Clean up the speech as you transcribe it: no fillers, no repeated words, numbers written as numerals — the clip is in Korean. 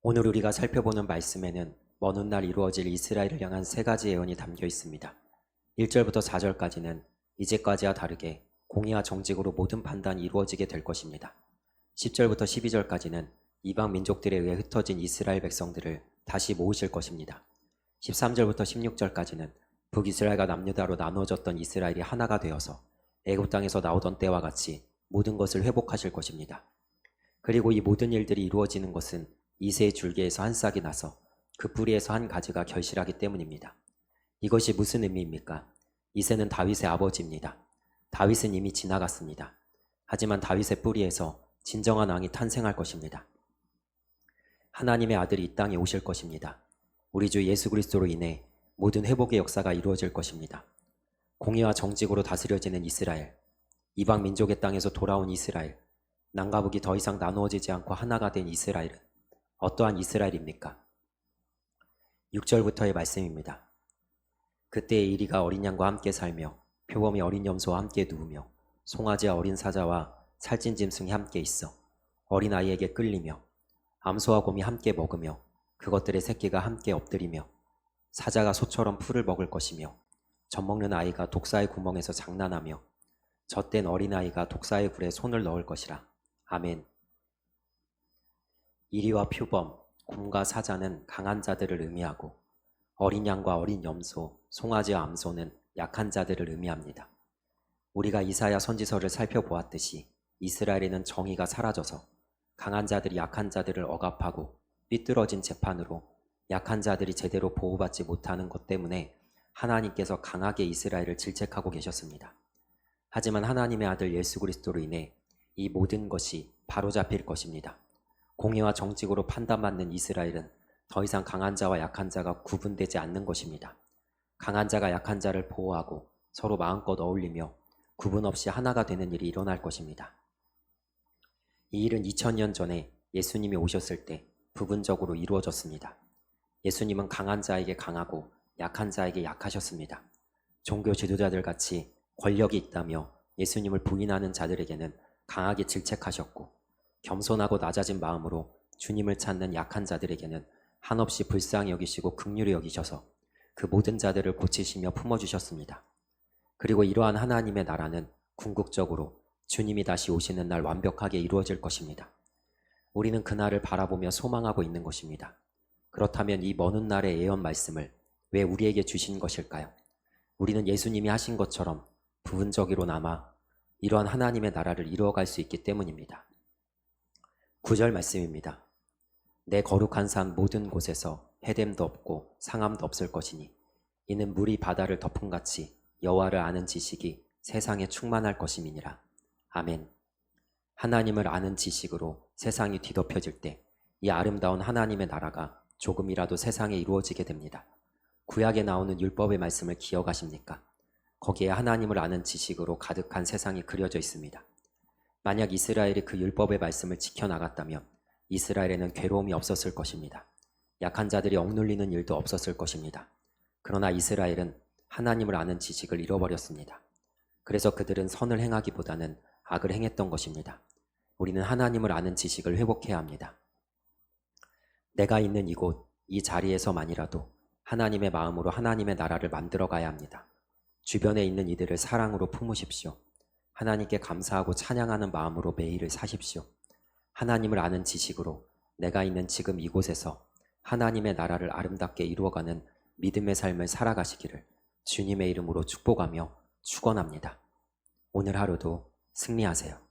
오늘 우리가 살펴보는 말씀에는 먼 훗날 이루어질 이스라엘을 향한 세 가지 예언이 담겨 있습니다. 1절부터 4절까지는 이제까지와 다르게 공의와 정직으로 모든 판단이 이루어지게 될 것입니다. 10절부터 12절까지는 이방 민족들에 의해 흩어진 이스라엘 백성들을 다시 모으실 것입니다. 13절부터 16절까지는 북이스라엘과 남유다로 나누어졌던 이스라엘이 하나가 되어서 애굽 땅에서 나오던 때와 같이 모든 것을 회복하실 것입니다. 그리고 이 모든 일들이 이루어지는 것은 이새의 줄기에서 한 싹이 나서 그 뿌리에서 한 가지가 결실하기 때문입니다. 이것이 무슨 의미입니까? 이새는 다윗의 아버지입니다. 다윗은 이미 지나갔습니다. 하지만 다윗의 뿌리에서 진정한 왕이 탄생할 것입니다. 하나님의 아들이 이 땅에 오실 것입니다. 우리 주 예수 그리스도로 인해 모든 회복의 역사가 이루어질 것입니다. 공의와 정직으로 다스려지는 이스라엘, 이방 민족의 땅에서 돌아온 이스라엘, 남과 북이 더 이상 나누어지지 않고 하나가 된 이스라엘은 어떠한 이스라엘입니까? 6절부터의 말씀입니다. 그때 이리가 어린 양과 함께 살며 표범이 어린 염소와 함께 누우며 송아지와 어린 사자와 살찐 짐승이 함께 있어 어린 아이에게 끌리며 암소와 곰이 함께 먹으며 그것들의 새끼가 함께 엎드리며 사자가 소처럼 풀을 먹을 것이며 젖먹는 아이가 독사의 구멍에서 장난하며 젖된 어린아이가 독사의 굴에 손을 넣을 것이라. 아멘. 이리와 표범, 곰과 사자는 강한 자들을 의미하고 어린 양과 어린 염소, 송아지와 암소는 약한 자들을 의미합니다. 우리가 이사야 선지서를 살펴보았듯이 이스라엘에는 정의가 사라져서 강한 자들이 약한 자들을 억압하고 삐뚤어진 재판으로 약한 자들이 제대로 보호받지 못하는 것 때문에 하나님께서 강하게 이스라엘을 질책하고 계셨습니다. 하지만 하나님의 아들 예수 그리스도로 인해 이 모든 것이 바로잡힐 것입니다. 공의와 정직으로 판단받는 이스라엘은 더 이상 강한 자와 약한 자가 구분되지 않는 것입니다. 강한 자가 약한 자를 보호하고 서로 마음껏 어울리며 구분 없이 하나가 되는 일이 일어날 것입니다. 이 일은 2000년 전에 예수님이 오셨을 때 부분적으로 이루어졌습니다. 예수님은 강한 자에게 강하고 약한 자에게 약하셨습니다. 종교 지도자들 같이 권력이 있다며 예수님을 부인하는 자들에게는 강하게 질책하셨고 겸손하고 낮아진 마음으로 주님을 찾는 약한 자들에게는 한없이 불쌍히 여기시고 긍휼히 여기셔서 그 모든 자들을 고치시며 품어주셨습니다. 그리고 이러한 하나님의 나라는 궁극적으로 주님이 다시 오시는 날 완벽하게 이루어질 것입니다. 우리는 그날을 바라보며 소망하고 있는 것입니다. 그렇다면 이 먼 훗날의 예언 말씀을 왜 우리에게 주신 것일까요? 우리는 예수님이 하신 것처럼 부분적으로나마 이러한 하나님의 나라를 이루어갈 수 있기 때문입니다. 9절 말씀입니다. 내 거룩한 산 모든 곳에서 해됨도 없고 상함도 없을 것이니 이는 물이 바다를 덮음같이 여호와를 아는 지식이 세상에 충만할 것임이니라. 아멘. 하나님을 아는 지식으로 세상이 뒤덮여질 때 이 아름다운 하나님의 나라가 조금이라도 세상에 이루어지게 됩니다. 구약에 나오는 율법의 말씀을 기억하십니까? 거기에 하나님을 아는 지식으로 가득한 세상이 그려져 있습니다. 만약 이스라엘이 그 율법의 말씀을 지켜나갔다면 이스라엘에는 괴로움이 없었을 것입니다. 약한 자들이 억눌리는 일도 없었을 것입니다. 그러나 이스라엘은 하나님을 아는 지식을 잃어버렸습니다. 그래서 그들은 선을 행하기보다는 악을 행했던 것입니다. 우리는 하나님을 아는 지식을 회복해야 합니다. 내가 있는 이곳, 이 자리에서만이라도 하나님의 마음으로 하나님의 나라를 만들어 가야 합니다. 주변에 있는 이들을 사랑으로 품으십시오. 하나님께 감사하고 찬양하는 마음으로 매일을 사십시오. 하나님을 아는 지식으로 내가 있는 지금 이곳에서 하나님의 나라를 아름답게 이루어가는 믿음의 삶을 살아가시기를 주님의 이름으로 축복하며 축원합니다. 오늘 하루도 승리하세요.